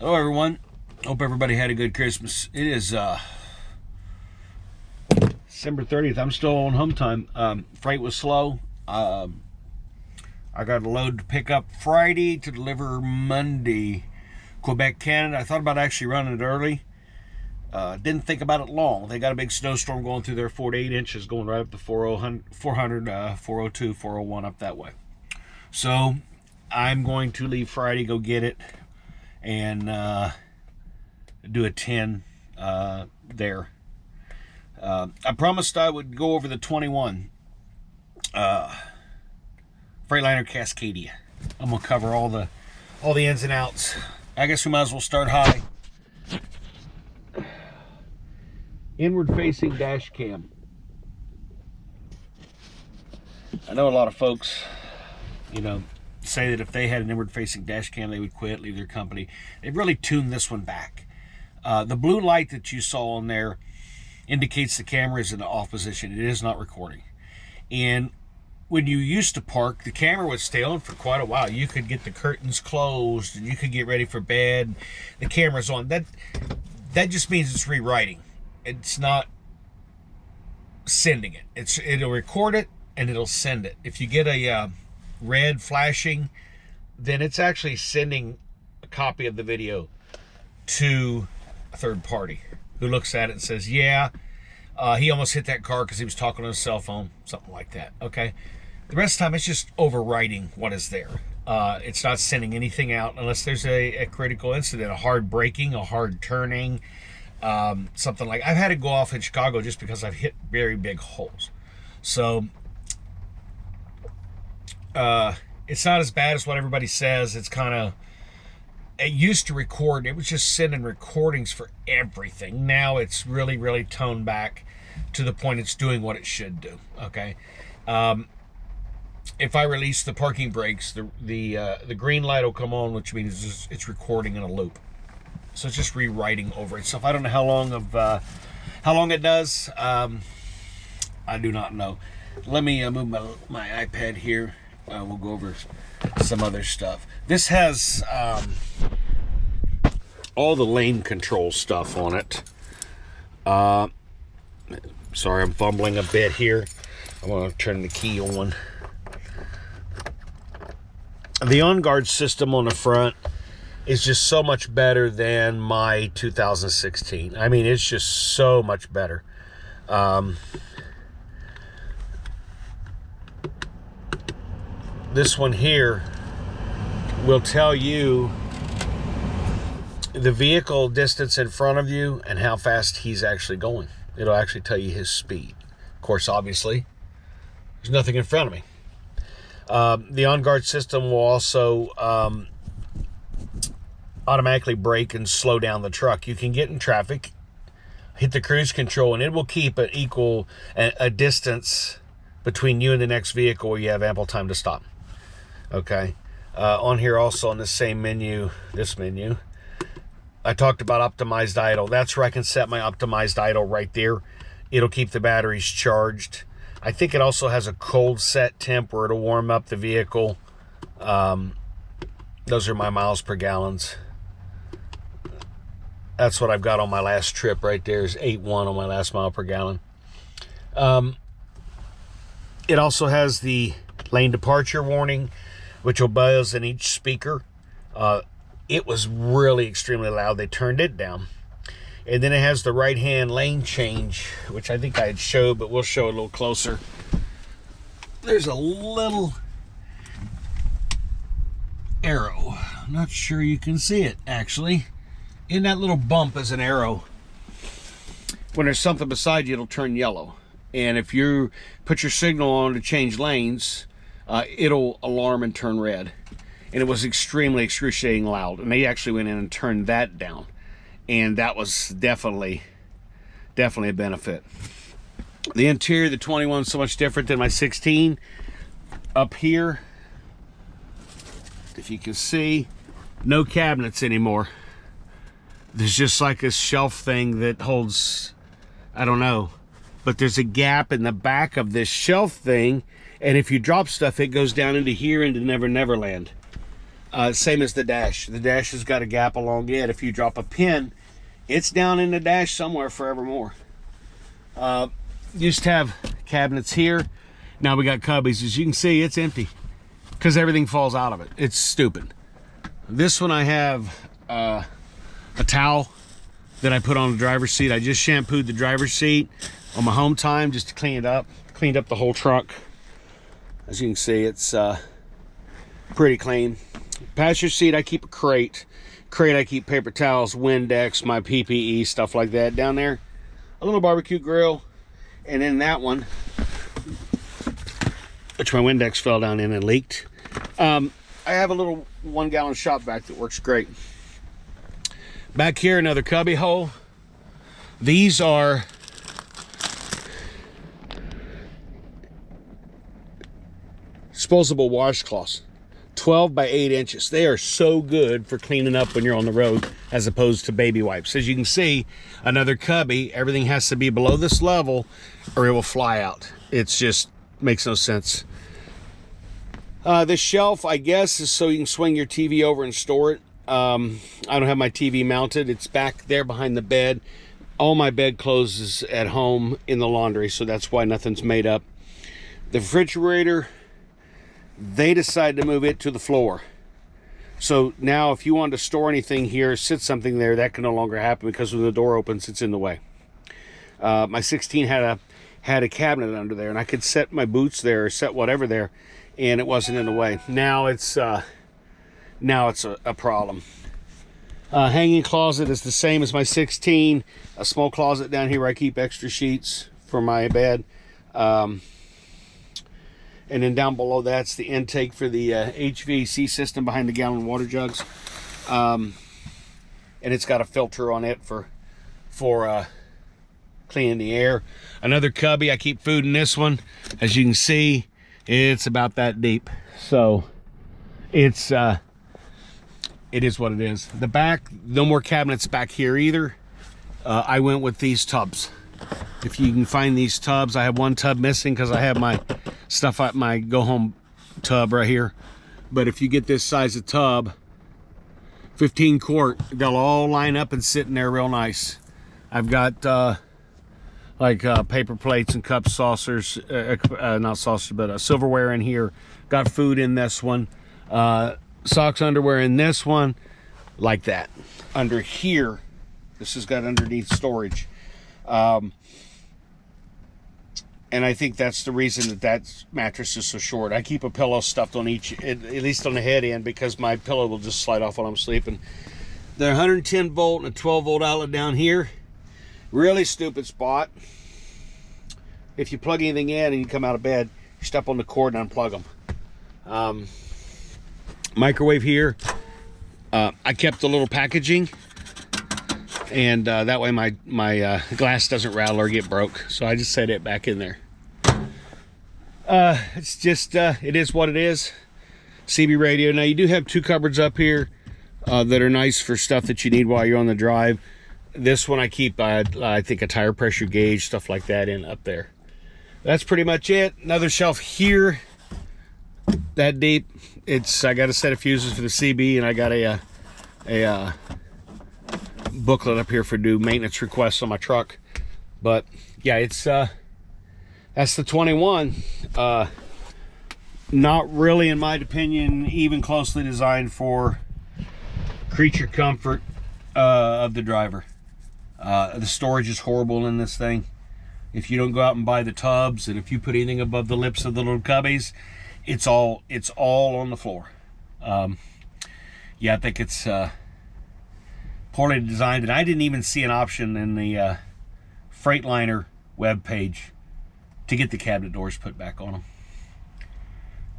Hello everyone. Hope everybody had a good Christmas. It is December 30th. I'm still on home time. Freight was slow. I got a load to pick up Friday to deliver Monday. Quebec, Canada. I thought about actually running it early. Didn't think about it long. They got a big snowstorm going through there, 4 to 8 inches, going right up to 400, 402, 401 up that way. So I'm going to leave Friday, go get it, and do a 10 there. I promised I would go over the 21 Freightliner Cascadia. I'm gonna cover all the ins and outs. I guess we might as well start high. Inward facing dash cam. I know a lot of folks, say that if they had an inward facing dash cam, they would quit, leave their company. They've really tuned this one back. The blue light that you saw on there indicates the camera is in the off position. It is not recording. And when you used to park, the camera would stay on for quite a while. You could get the curtains closed and you could get ready for bed. The camera's on. That just means it's rewriting. It's not sending it. It'll record it and it'll send it. If you get a red flashing, then it's actually sending a copy of the video to a third party who looks at it and says, yeah, he almost hit that car because he was talking on his cell phone, something like that. Okay, the rest of the time it's just overwriting what is there. It's not sending anything out unless there's a critical incident, a hard braking, a hard turning, something like. I've had to go off in Chicago just because I've hit very big holes. So it's not as bad as what everybody says. It's kind of, it used to record, it was just sending recordings for everything. Now it's really, really toned back to the point it's doing what it should do. Okay. If I release the parking brakes, the green light will come on, which means it's recording in a loop. So it's just rewriting over itself. I don't know how long it does. I do not know. Let me move my iPad here. We'll go over some other stuff. This has all the lane control stuff on it. Sorry, I'm fumbling a bit here. I'm going to turn the key on. The on-guard system on the front is just so much better than my 2016. I mean, it's just so much better. This one here will tell you the vehicle distance in front of you and how fast he's actually going. It'll actually tell you his speed. Of course, obviously, there's nothing in front of me. The on-guard system will also automatically brake and slow down the truck. You can get in traffic, hit the cruise control, and it will keep an equal a distance between you and the next vehicle where you have ample time to stop. Okay. On here also on the same menu, this menu, I talked about optimized idle. That's where I can set my optimized idle right there. It'll keep the batteries charged. I think it also has a cold set temp where it'll warm up the vehicle. Those are my miles per gallons. That's what I've got on my last trip right there is 8.1 on my last mile per gallon. It also has the lane departure warning, which will buzz in each speaker. It was really extremely loud. They turned it down. And then it has the right-hand lane change, which I think I had showed, but we'll show it a little closer. There's a little arrow. I'm not sure you can see it, actually. In that little bump is an arrow. When there's something beside you, it'll turn yellow. And if you put your signal on to change lanes, it'll alarm and turn red. And it was extremely excruciating loud. And they actually went in and turned that down. And that was definitely a benefit. The interior of the 21 is so much different than my 16. Up here, if you can see, no cabinets anymore. There's just like this shelf thing that holds, I don't know, but there's a gap in the back of this shelf thing, and if you drop stuff, it goes down into here into Never Never Land. Same as the dash. The dash has got a gap along it. If you drop a pin, it's down in the dash somewhere forevermore. Used to have cabinets here. Now we got cubbies. As you can see, it's empty because everything falls out of it. It's stupid. This one I have a towel that I put on the driver's seat. I just shampooed the driver's seat on my home time just to clean it up. Cleaned up the whole truck. As you can see, it's pretty clean. Passenger seat, I keep a crate. I keep paper towels, Windex, my PPE, stuff like that. Down there, a little barbecue grill. And in that one, which my Windex fell down in and leaked, I have a little 1 gallon shop vac that works great. Back here, another cubby hole. These are disposable washcloths, 12 by 8 inches. They are so good for cleaning up when you're on the road as opposed to baby wipes. As you can see, another cubby, everything has to be below this level or it will fly out. It's just makes no sense. This shelf, I guess, is so you can swing your TV over and store it. I don't have my TV mounted. It's back there behind the bed. All my bed clothes is at home in the laundry, so that's why nothing's made up. The refrigerator, they decided to move it to the floor. So now if you want to store anything here, sit something there, that can no longer happen because when the door opens, it's in the way. My 16 had a cabinet under there, and I could set my boots there or set whatever there, and it wasn't in the way. Now it's a problem. Hanging closet is the same as my 16. A small closet down here where I keep extra sheets for my bed. And then down below that's the intake for the HVAC system behind the gallon water jugs. And it's got a filter on it for cleaning the air. Another cubby, I keep food in this one. As you can see, it's about that deep. So it is what it is. The back, no more cabinets back here either. I went with these tubs. If you can find these tubs, I have one tub missing because I have my stuff at my go-home tub right here. But if you get this size of tub, 15 quart, they'll all line up and sit in there real nice. I've got paper plates and cups, saucers, not saucers, but silverware in here. Got food in this one. Socks, underwear in this one, like that. Under here, this has got underneath storage. And I think that's the reason that mattress is so short. I keep a pillow stuffed on each, at least on the head end, because my pillow will just slide off while I'm sleeping. The 110 volt and a 12 volt outlet down here. Really stupid spot. If you plug anything in and you come out of bed, you step on the cord and unplug them. Microwave here. I kept a little packaging, and that way my glass doesn't rattle or get broke. So I just set it back in there. It's just it is what it is. CB radio. Now you do have 2 cupboards up here that are nice for stuff that you need while you're on the drive. This one I keep I think a tire pressure gauge, stuff like that, in up there. That's pretty much it. Another shelf here, that deep. I got a set of fuses for the CB, and I got a booklet up here for new maintenance requests on my truck. But yeah, it's that's the 21. Not really, in my opinion, even closely designed for creature comfort of the driver. The storage is horrible in this thing. If you don't go out and buy the tubs, and if you put anything above the lips of the little cubbies, it's all on the floor. Yeah, I think it's poorly designed, and I didn't even see an option in the Freightliner web page to get the cabinet doors put back on them.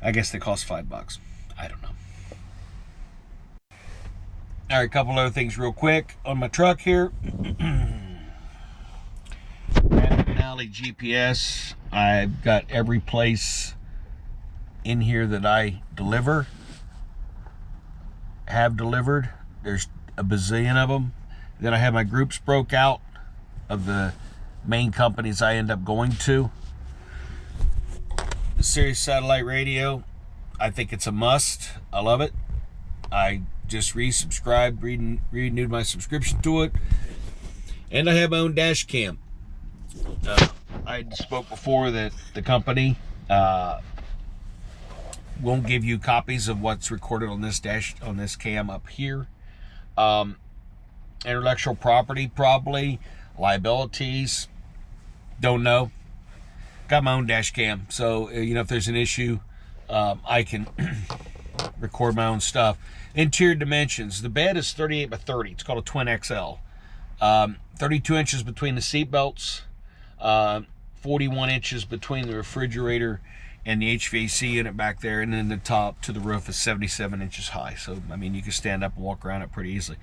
I guess they cost $5. I don't know. All right, a couple other things real quick on my truck here. Alley GPS. I've got every place in here that I have delivered. There's a bazillion of them. Then I have my groups broke out of the main companies I end up going to. The Sirius satellite radio, I think it's a must. I love it. I just resubscribed, renewed my subscription to it, and I have my own dash cam. I spoke before that the company won't give you copies of what's recorded on this cam up here. Intellectual property, probably. Liabilities, don't know. Got my own dash cam, so if there's an issue, I can record my own stuff. Interior dimensions: the bed is 38 by 30. It's called a twin XL. 32 inches between the seat belts, 41 inches between the refrigerator and the HVAC unit back there, and then the top to the roof is 77 inches high. So I mean, you can stand up and walk around it pretty easily.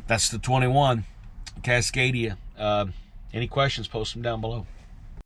That's the 21 Cascadia. Any questions, post them down below.